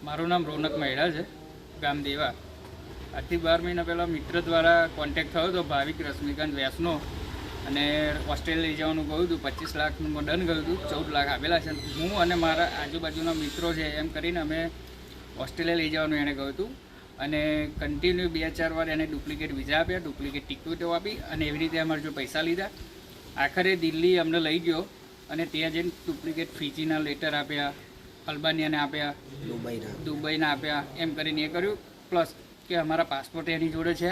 મારું નામ રોનક મહેડા છે, ગામ દેવા. આજથી 12 મહિના પહેલાં મિત્ર દ્વારા કોન્ટેક્ટ થયો હતો ભાવિક રશ્મિકાંત વ્યાસનો, અને ઓસ્ટ્રેલિયા લઈ જવાનું કહ્યું હતું. 25 લાખનું દંડ ગયું હતું, 14 લાખ આપેલા છે. હું અને મારા આજુબાજુના મિત્રો છે એમ કરીને અમે ઓસ્ટ્રેલિયા લઈ જવાનું એણે કહ્યું હતું, અને કન્ટિન્યુ 2-4 વાર એને ડુપ્લિકેટ વિઝા આપ્યા, ડુપ્લિકેટ ટિકિટો આપી, અને એવી રીતે અમારે જો પૈસા લીધા. આખરે દિલ્હી અમને લઈ ગયો, અને ત્યાં જઈને ડુપ્લિકેટ ફીજીના લેટર આપ્યા, અલ્બાનિયાને આપ્યા, દુબઈના આપ્યા, એમ કરીને એ કર્યું. પ્લસ કે અમારા પાસપોર્ટ એની જોડે છે,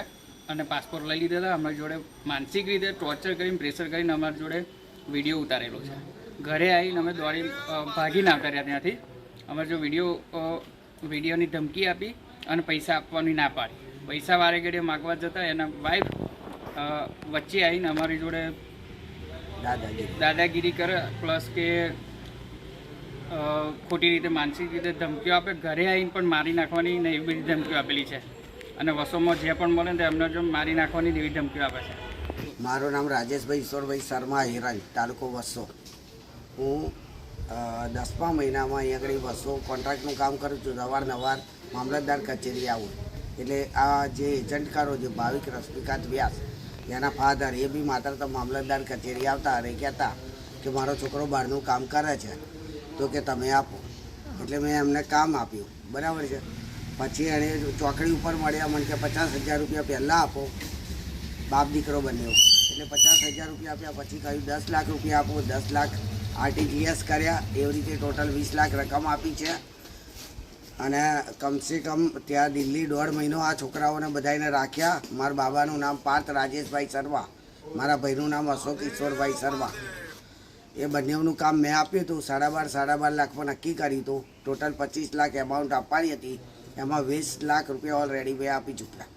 અને પાસપોર્ટ લઈ લીધા હતા. અમારી જોડે માનસિક રીતે ટોર્ચર કરીને, પ્રેશર કરીને અમારી જોડે વિડીયો ઉતારેલો છે. ઘરે આવીને અમે દોડી ભાગી ના કર્યા ત્યાંથી. અમારે જો વિડીયોની ધમકી આપી અને પૈસા આપવાની ના પાડી. પૈસા વારે ઘડીએ માગવા જતા એના વાઈફ વચ્ચે આવીને અમારી જોડે દાદાગીરી કરે, પ્લસ કે ખોટી રીતે માનસિક રીતે ધમકીઓ આપે. ઘરે આવીને પણ મારી નાખવાની ને એવી બધી ધમકીઓ આપેલી છે, અને વસોમાં જે પણ મળે ને એમને જો મારી નાખવાની એવી ધમકીઓ આપે છે. મારું નામ રાજેશભાઈ ઈશ્વરભાઈ શર્મા હિરાઈ, તાલુકો વસો. હું 10મા મહિનામાં અહીંયા આગળ વસો કોન્ટ્રાક્ટનું કામ કરું છું. અવારનવાર મામલતદાર કચેરી આવું. એટલે આ જે એજન્ટકારો જે ભાવિક રશ્મિકાંત વ્યાસ, એના ફાધર એ બી માત્ર તો મામલતદાર કચેરી આવતા અને કહેતા કે મારો છોકરો બહારનું કામ કરે છે તો કે તમે આપો. એટલે મેં એમને કામ આપ્યું, બરાબર છે. પછી એણે ચોકડી ઉપર મળ્યા, મને કે 50,000 રૂપિયા પહેલાં આપો, બાપ દીકરો બન્યો. એટલે 50,000 રૂપિયા આપ્યા. પછી કહ્યું 10 લાખ રૂપિયા આપો. 10 લાખ RTGS કર્યા. એવી રીતે ટોટલ 20 લાખ રકમ આપી છે. અને કમસે કમ ત્યાં દિલ્હી 1.5 મહિનો આ છોકરાઓને બધાને રાખ્યા. મારા બાબાનું નામ પાર્થ રાજેશભાઈ શર્મા, મારા ભાઈનું નામ અશોક ઈશ્વરભાઈ શર્મા. એ બંનેનું કામ મેં આપ્યું હતું. 12.5 લાખમાં નક્કી કર્યું હતું. ટોટલ 25 લાખ એમાઉન્ટ આપવાની હતી. એમાં 20 લાખ રૂપિયા ઓલરેડી મેં આપી ચૂક્યા.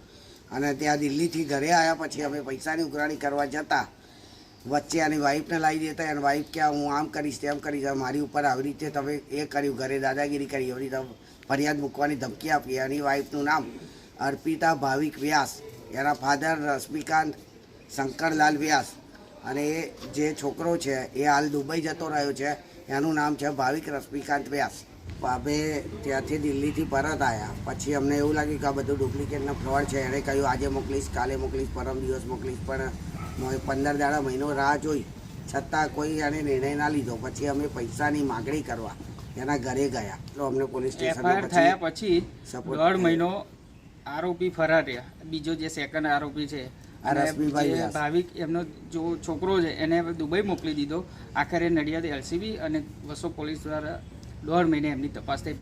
અને ત્યાં દિલ્હીથી ઘરે આવ્યા પછી અમે પૈસાની ઉઘરાણી કરવા જતા વચ્ચે આની વાઈફને લાવી દેતા. અને વાઈફ કે હું આમ કરીશ તેમ કરીશ, મારી ઉપર આવી રીતે તમે એ કર્યું, ઘરે દાદાગીરી કરી, એવી રીતે ફરિયાદ મૂકવાની ધમકી આપી. એની વાઈફનું નામ અર્પિતા ભાવિક વ્યાસ, એના ફાધર રશ્મિકાંત શંકરલાલ વ્યાસ, અને એ જે છોકરો છે એ હાલ દુબઈ જતો રહ્યો છે, એનું નામ છે ભાવિક રશ્મિકાંત વ્યાસ. અમે ત્યાંથી દિલ્હીથી પરત આવ્યા પછી અમને એવું લાગ્યું કે આ બધું ડુપ્લિકેટના ફ્રોડ છે. એણે કહ્યું આજે મોકલીશ, કાલે મોકલીશ, પરમ દિવસ મોકલીશ, પણ 15 દાડા મહિનો રાહ જોઈ છતાં કોઈ એણે નિર્ણય ના લીધો. પછી અમે પૈસાની માગણી કરવા એના ઘરે ગયા. તો અમને પોલીસ સ્ટેશન થયા પછી 1.5 મહિનો આરોપી ફરાર રહ્યા. બીજો જે સેકન્ડ આરોપી છે ભાવિક, એમનો જો છોકરો છે એને દુબઈ મોકલી દીધો. આખરે નડિયાદ LCB અને વસો પોલીસ દ્વારા 1.5 મહિને એમની તપાસ થઈ.